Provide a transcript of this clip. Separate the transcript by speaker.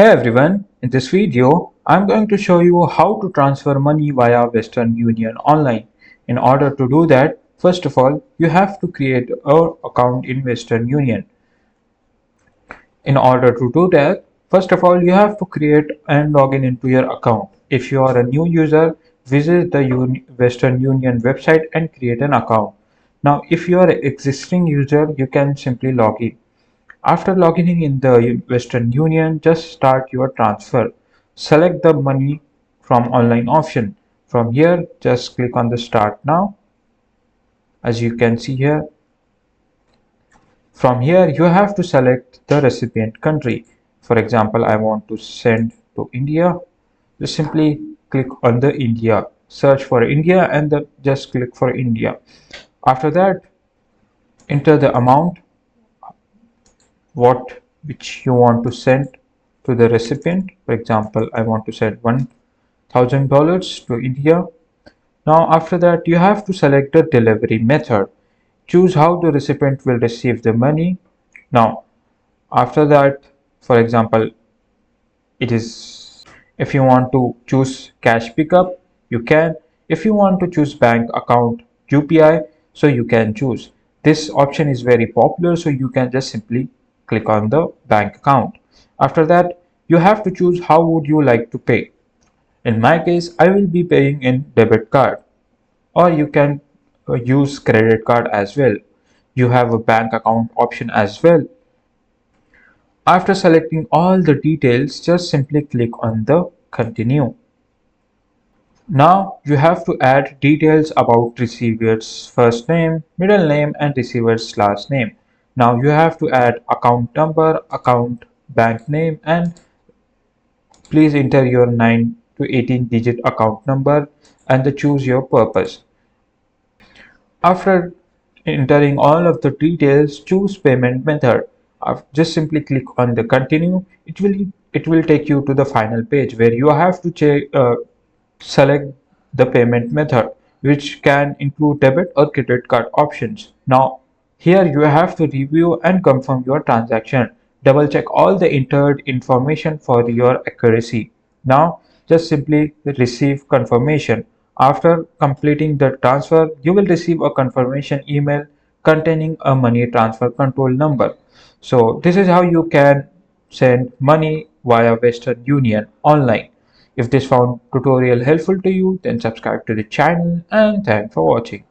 Speaker 1: Hey everyone, in this video, I'm going to show you how to transfer money via Western Union online. In order to do that, first of all, you have to create an account in Western Union. In order to do that, first of all, you have to create and log into your account. If you are a new user, visit the Western Union website and create an account. Now, if you are an existing user, you can simply log in. After logging in the Western Union, just start your transfer. Select the money from online option. From here, just click on the start now. As you can see here, from here you have to select the recipient country. For example, I want to send to India. Just simply click on the India. Search for India and then just click for India. After that, enter the amount which you want to send to the recipient. For example, I want to send $1,000 to India. Now after that, you have to select the delivery method. Choose how the recipient will receive the money. Now after that, for example, it is if you want to choose cash pickup, you can. If you want to choose bank account UPI, so you can choose. This option is very popular, so you can just simply click on the bank account. After that, you have to choose how would you like to pay. In my case, I will be paying in debit card, or you can use credit card as well. You have a bank account option as well. After selecting all the details, just simply click on the continue. Now you have to add details about receiver's first name, middle name and receiver's last name. Now you have to add account number, account bank name, and please enter your 9 to 18 digit account number and choose your purpose. After entering all of the details, choose payment method. Just simply click on the continue. It will take you to the final page where you have to select the payment method, which can include debit or credit card options. Now here you have to review and confirm your transaction. Double check all the entered information for your accuracy. Now just simply receive confirmation. After completing the transfer, you will receive a confirmation email containing a money transfer control number. So this is how you can send money via Western Union online. If this found tutorial helpful to you, then subscribe to the channel and thanks for watching.